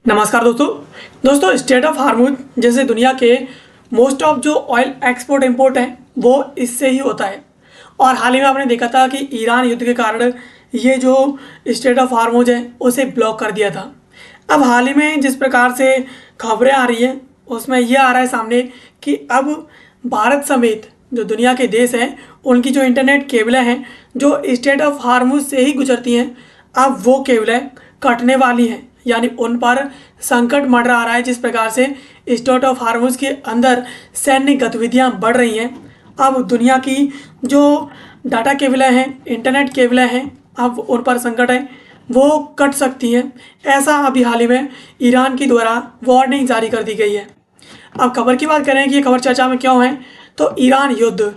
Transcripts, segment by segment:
नमस्कार दोस्तों state of Hormuz जैसे दुनिया के मोस्ट ऑफ जो ऑयल एक्सपोर्ट इंपोर्ट है वो इससे ही होता है। और हाल ही में आपने देखा था कि ईरान युद्ध के कारण ये जो स्टेट ऑफ हार्मुज है उसे ब्लॉक कर दिया था। अब हाल ही में जिस प्रकार से खबरें आ रही हैं उसमें यह आ रहा है सामने कि अब भारत समेत जो दुनिया के देश हैं उनकी जो इंटरनेट केबलें हैं जो स्टेट ऑफ हार्मुज से ही गुजरती हैं, अब वो केबलें कटने वाली हैं। यानी उन पर संकट मंडरा आ रहा है। जिस प्रकार से स्टेट ऑफ हार्मुज के अंदर सैन्य गतिविधियां बढ़ रही हैं, अब दुनिया की जो डाटा केबलें हैं, इंटरनेट केबलें हैं, अब उन पर संकट है, वो कट सकती हैं। ऐसा अभी हाल ही में ईरान के द्वारा वार्निंग जारी कर दी गई है। अब खबर की बात करें कि ये खबर चर्चा में क्यों है, तो ईरान युद्ध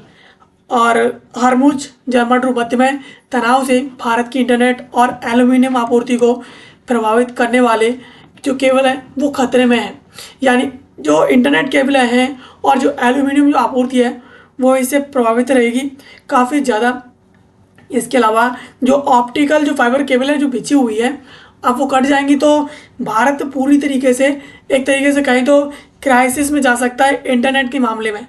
और हार्मुज जर्मन मध्य में तनाव से भारत की इंटरनेट और एल्यूमिनियम आपूर्ति को प्रभावित करने वाले जो केबल हैं वो खतरे में है। यानी जो इंटरनेट केबलें हैं और जो एल्यूमिनियम जो आपूर्ति है वो इससे प्रभावित रहेगी काफ़ी ज़्यादा। इसके अलावा जो ऑप्टिकल जो फाइबर केबल है जो बिछी हुई है अब वो कट जाएंगी तो भारत पूरी तरीके से एक तरीके से कहें तो क्राइसिस में जा सकता है इंटरनेट के मामले में।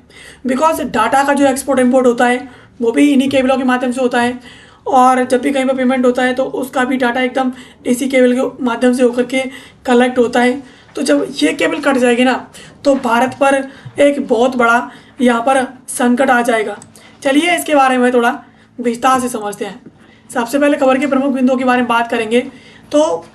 बिकॉज डाटा का जो एक्सपोर्ट इंपोर्ट होता है वो भी इन्हीं केबलों के माध्यम से होता है, और जब भी कहीं पर पेमेंट होता है तो उसका भी डाटा एकदम इसी केबल के माध्यम से होकर के कलेक्ट होता है। तो जब ये केबल कट जाएगी ना तो भारत पर एक बहुत बड़ा यहाँ पर संकट आ जाएगा। चलिए इसके बारे में थोड़ा विस्तार से समझते हैं। सबसे पहले खबर के प्रमुख बिंदुओं के बारे में बात करेंगे तो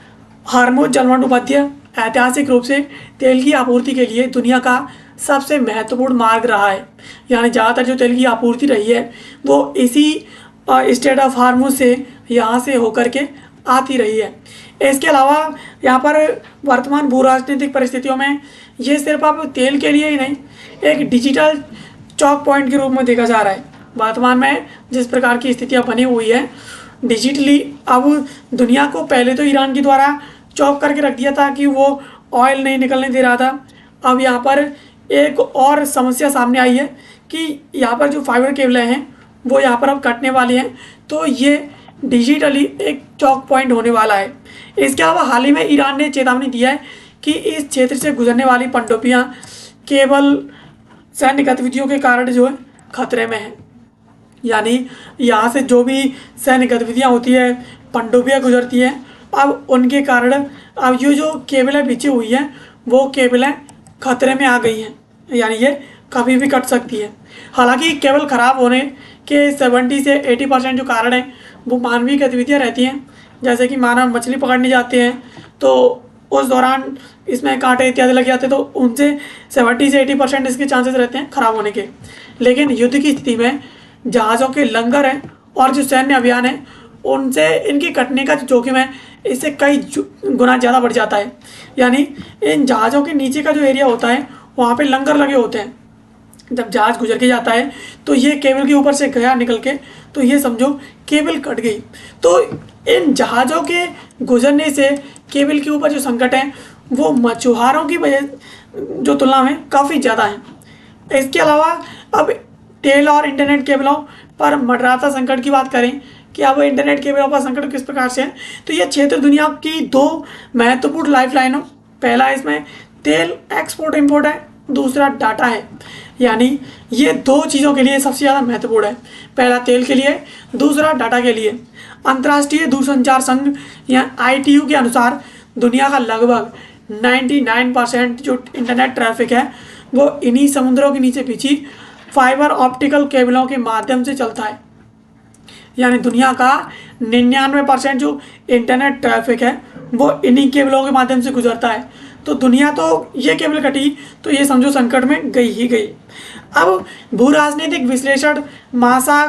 हार्मुज जलवायु उपमध्य ऐतिहासिक रूप से तेल की आपूर्ति के लिए दुनिया का सबसे महत्वपूर्ण मार्ग रहा है। यानी ज़्यादातर जो तेल की आपूर्ति रही है वो इसी स्टेट ऑफ हार्मुज से यहाँ से होकर के आती रही है। इसके अलावा यहाँ पर वर्तमान भू राजनीतिक परिस्थितियों में ये सिर्फ अब तेल के लिए ही नहीं एक डिजिटल चौक पॉइंट के रूप में देखा जा रहा है। वर्तमान में जिस प्रकार की स्थितियाँ बनी हुई है डिजिटली, अब दुनिया को पहले तो ईरान के द्वारा चौक करके रख दिया था कि वो ऑयल नहीं निकलने दे रहा था। अब यहाँ पर एक और समस्या सामने आई है कि यहाँ पर जो फाइबर केबलें हैं वो यहाँ पर अब कटने वाली हैं, तो ये डिजिटली एक चौक पॉइंट होने वाला है। इसके अलावा हाल ही में ईरान ने चेतावनी दिया है कि इस क्षेत्र से गुजरने वाली पनडुब्बियाँ केवल सैन्य गतिविधियों के कारण जो है खतरे में है। यानी यहाँ से जो भी सैन्य गतिविधियाँ होती है, पनडुब्बियाँ गुजरती हैं, अब उनके कारण अब ये जो केबलें बिछी हुई हैं वो केबलें खतरे में आ गई हैं। यानी ये कभी भी कट सकती है। हालांकि केबल ख़राब होने के 70 से 80% जो कारण है वो मानवीय गतिविधियाँ रहती हैं। जैसे कि मानव मछली पकड़ने जाते हैं तो उस दौरान इसमें कांटे इत्यादि लग जाते हैं, तो उनसे 70 से 80% इसके चांसेस रहते हैं ख़राब होने के। लेकिन युद्ध की स्थिति में जहाज़ों के लंगर हैं और जो सैन्य अभियान है उनसे इनके कटने का जो जोखिम है इससे कई गुना ज़्यादा बढ़ जाता है। यानी इन जहाज़ों के नीचे का जो एरिया होता है वहाँ पे लंगर लगे होते हैं। जब जहाज़ गुजर के जाता है तो ये केबल के ऊपर से गया निकल के, तो ये समझो केबल कट गई। तो इन जहाज़ों के गुजरने से केबल के ऊपर जो संकट है वो मछुआरों की वजह जो तुलना में काफ़ी ज़्यादा है। इसके अलावा अब तेल और इंटरनेट केबलों पर मंडराता संकट की बात करें कि अब इंटरनेट केबलों पर संकट किस प्रकार से है, तो ये क्षेत्र दुनिया की दो महत्वपूर्ण लाइफलाइनों, पहला इसमें तेल एक्सपोर्ट इंपोर्ट है, दूसरा डाटा है। यानी ये दो चीज़ों के लिए सबसे ज़्यादा महत्वपूर्ण है, पहला तेल के लिए, दूसरा डाटा के लिए। अंतर्राष्ट्रीय दूरसंचार संघ या ITU के अनुसार दुनिया का लगभग 99% जो इंटरनेट ट्रैफिक है वो इन्हीं समुद्रों के नीचे बिछी फाइबर ऑप्टिकल केबलों के माध्यम से चलता है। यानी दुनिया का 99% जो इंटरनेट ट्रैफिक है वो इन्हीं केबलों के माध्यम से गुजरता है। तो दुनिया तो ये केबल कटी तो ये समझो संकट में गई ही गई। अब भू राजनीतिक विश्लेषण मासा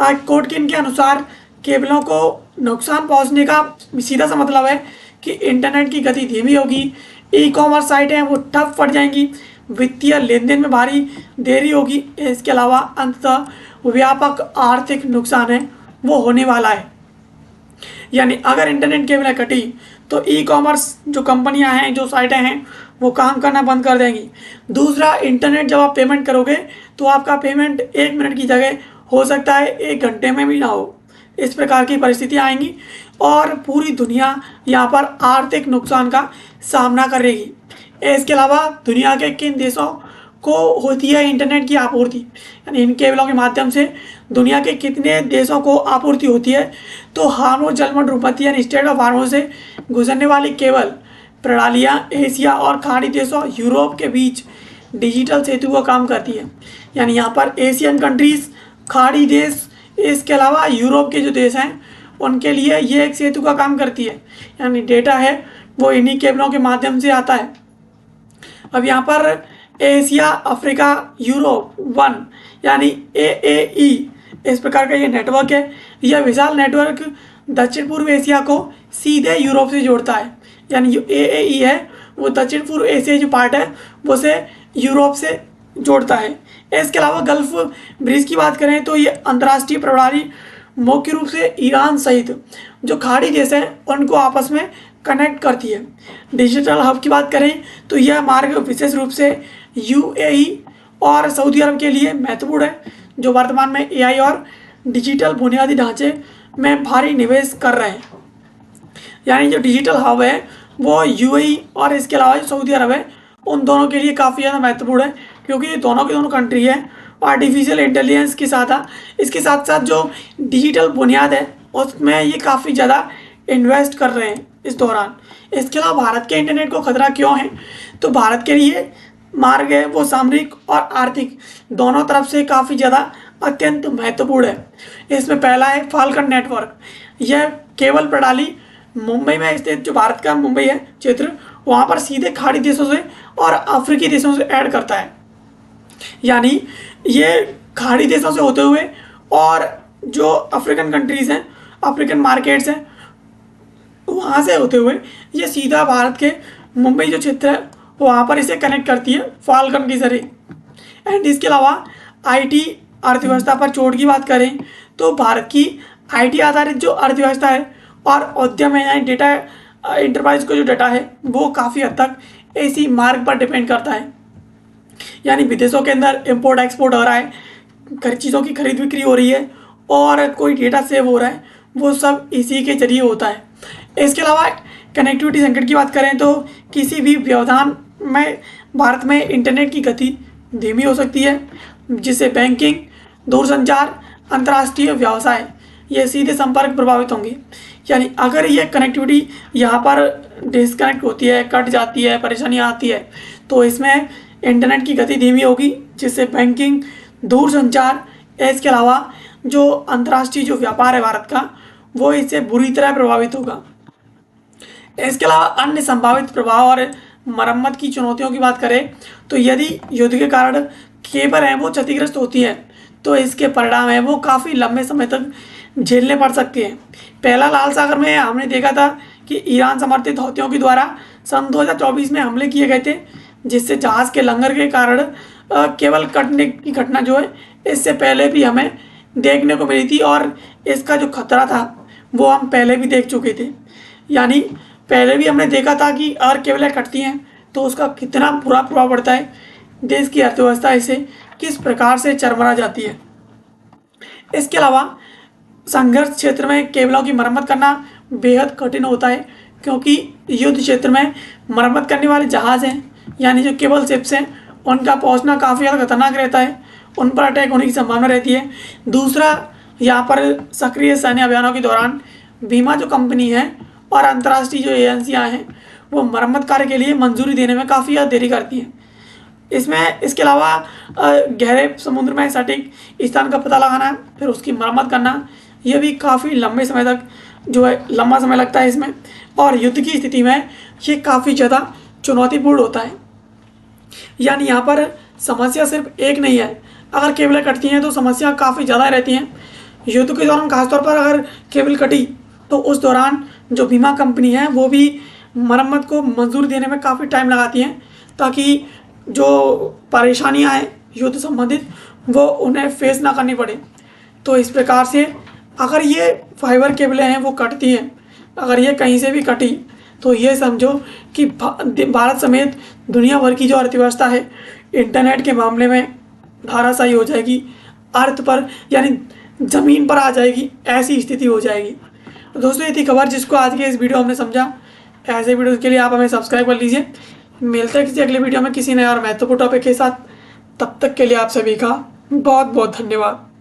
कोटकिन के अनुसार केबलों को नुकसान पहुंचने का सीधा सा मतलब है कि इंटरनेट की गति धीमी होगी, ई-कॉमर्स साइटें हैं वो ठप पड़ जाएंगी, वित्तीय लेन देन में भारी देरी होगी। इसके अलावा अंततः व्यापक आर्थिक नुकसान है वो होने वाला है। यानी अगर इंटरनेट केबलें कटी तो ई-कॉमर्स जो कंपनियां हैं, जो साइटें हैं वो काम करना बंद कर देंगी। दूसरा, इंटरनेट जब आप पेमेंट करोगे तो आपका पेमेंट 1 मिनट की जगह हो सकता है 1 घंटे में भी ना हो। इस प्रकार की परिस्थितियाँ आएंगी और पूरी दुनिया यहाँ पर आर्थिक नुकसान का सामना करेगी। इसके अलावा दुनिया के किन देशों को होती है इंटरनेट की आपूर्ति, यानी इन केबलों के माध्यम से दुनिया के कितने देशों को आपूर्ति होती है, तो हार्मोज जलमंड रूपमती यानी स्टेट ऑफ हार्मोज से गुजरने वाली केबल प्रणालियाँ एशिया और खाड़ी देशों यूरोप के बीच डिजिटल सेतु का काम करती है। यानी यहाँ पर एशियन कंट्रीज़, खाड़ी देश, इसके अलावा यूरोप के जो देश हैं उनके लिए ये एक सेतु का काम करती है। यानी डेटा है वो इन्हीं केबलों के माध्यम से आता है। अब यहाँ पर एशिया, अफ्रीका, यूरोप वन यानी AAE इस प्रकार का ये नेटवर्क है। यह विशाल नेटवर्क दक्षिण पूर्व एशिया को सीधे यूरोप से जोड़ता है। यानी जो AAE है वो दक्षिण पूर्व एशिया जो पार्ट है वो से यूरोप से जोड़ता है। इसके अलावा गल्फ ब्रिज की बात करें तो ये अंतर्राष्ट्रीय प्रणाली मुख्य रूप से ईरान सहित जो खाड़ी देश हैं उनको आपस में कनेक्ट करती है। डिजिटल हब की बात करें तो यह मार्ग विशेष रूप से UAE और सऊदी अरब के लिए महत्वपूर्ण है, जो वर्तमान में AI और डिजिटल बुनियादी ढांचे में भारी निवेश कर रहे हैं। यानी जो डिजिटल हब है वो UAE और इसके अलावा जो सऊदी अरब है उन दोनों के लिए काफ़ी ज़्यादा महत्वपूर्ण है, क्योंकि ये दोनों की दोनों कंट्री है आर्टिफिशियल इंटेलिजेंस के साथ इसके साथ साथ जो डिजिटल बुनियाद है उसमें ये काफ़ी ज़्यादा इन्वेस्ट कर रहे हैं इस दौरान। इसके अलावा भारत के इंटरनेट को खतरा क्यों है, तो भारत के लिए मार्ग है वो सामरिक और आर्थिक दोनों तरफ से काफ़ी ज़्यादा अत्यंत महत्वपूर्ण है। इसमें पहला है फाल्कन नेटवर्क। यह केबल प्रणाली मुंबई में स्थित जो भारत का मुंबई है क्षेत्र वहाँ पर सीधे खाड़ी देशों से और अफ्रीकी देशों से ऐड करता है। यानी ये खाड़ी देशों से होते हुए और जो अफ्रीकन कंट्रीज़ हैं, अफ्रीकन मार्केट्स हैं, वहाँ से होते हुए ये सीधा भारत के मुंबई जो क्षेत्र है वहाँ पर इसे कनेक्ट करती है फाल्कन के जरिए। एंड इसके अलावा IT अर्थव्यवस्था पर चोट की बात करें तो भारत की IT आधारित जो अर्थव्यवस्था है और उद्यम है, यानी डेटा इंटरप्राइज को जो डाटा है वो काफ़ी हद तक इसी मार्ग पर डिपेंड करता है। यानी विदेशों के अंदर इम्पोर्ट एक्सपोर्ट हो रहा है, चीज़ों की खरीद बिक्री हो रही है और कोई डेटा सेव हो रहा है, वो सब इसी के जरिए होता है। इसके अलावा कनेक्टिविटी संकट की बात करें तो किसी भी व्यवधान में भारत में इंटरनेट की गति धीमी हो सकती है, जिससे बैंकिंग, दूरसंचार, अंतर्राष्ट्रीय व्यवसाय ये सीधे संपर्क प्रभावित होंगे। यानी अगर ये कनेक्टिविटी यहाँ पर डिस्कनेक्ट होती है, कट जाती है, परेशानी आती है, तो इसमें इंटरनेट की गति धीमी होगी, जिससे बैंकिंग, दूरसंचार, इसके अलावा जो अंतर्राष्ट्रीय जो व्यापार है भारत का वो इससे बुरी तरह प्रभावित होगा। इसके अलावा अन्य संभावित प्रभाव और मरम्मत की चुनौतियों की बात करें तो यदि युद्ध के कारण केबल हैं वो क्षतिग्रस्त होती है तो इसके परिणाम हैं वो काफ़ी लंबे समय तक झेलने पड़ सकते हैं। पहला लाल सागर में हमने देखा था कि ईरान समर्थित हौथियों के द्वारा सन 2024 में हमले किए गए थे, जिससे जहाज़ के लंगर के कारण केबल कटने की घटना जो है इससे पहले भी हमें देखने को मिली थी और इसका जो खतरा था वो हम पहले भी देख चुके थे। यानी पहले भी हमने देखा था कि अगर केबलें कटती हैं तो उसका कितना बुरा प्रभाव पड़ता है, देश की अर्थव्यवस्था इसे किस प्रकार से चरमरा जाती है। इसके अलावा संघर्ष क्षेत्र में केबलों की मरम्मत करना बेहद कठिन होता है, क्योंकि युद्ध क्षेत्र में मरम्मत करने वाले जहाज़ हैं यानी जो केबल शिप्स हैं उनका पहुंचना काफ़ी ज़्यादा खतरनाक रहता है, उन पर अटैक होने की संभावना रहती है। दूसरा, यहाँ पर सक्रिय सैन्य अभियानों के दौरान बीमा जो कंपनी है और अंतर्राष्ट्रीय जो एजेंसियाँ हैं वो मरम्मत कार्य के लिए मंजूरी देने में काफ़ी ज़्यादा देरी करती हैं। इसके अलावा गहरे समुद्र में सटीक स्थान का पता लगाना, फिर उसकी मरम्मत करना, यह भी काफ़ी लंबे समय तक जो है लंबा समय लगता है इसमें, और युद्ध की स्थिति में ये काफ़ी ज़्यादा चुनौतीपूर्ण होता है। यानी यहाँ पर समस्या सिर्फ एक नहीं है, अगर केबलें कटती हैं तो समस्या काफ़ी ज़्यादा रहती हैं। युद्ध के दौरान खासतौर पर अगर केबल कटी तो उस दौरान जो बीमा कंपनी है वो भी मरम्मत को मंजूरी देने में काफ़ी टाइम लगाती हैं, ताकि जो परेशानियां हैं युद्ध संबंधित वो उन्हें फेस ना करनी पड़े। तो इस प्रकार से अगर ये फाइबर केबलें हैं वो कटती हैं, अगर ये कहीं से भी कटी तो ये समझो कि भारत समेत दुनिया भर की जो अर्थव्यवस्था है इंटरनेट के मामले में धाराशायी हो जाएगी। अर्थ पर यानी ज़मीन पर आ जाएगी, ऐसी स्थिति हो जाएगी। तो दोस्तों ये थी खबर जिसको आज के इस वीडियो हमने समझा। ऐसे वीडियो के लिए आप हमें सब्सक्राइब कर लीजिए। मिलते हैं किसी अगले वीडियो में किसी नए और महत्वपूर्ण टॉपिक के साथ। तब तक के लिए आप सभी का बहुत बहुत धन्यवाद।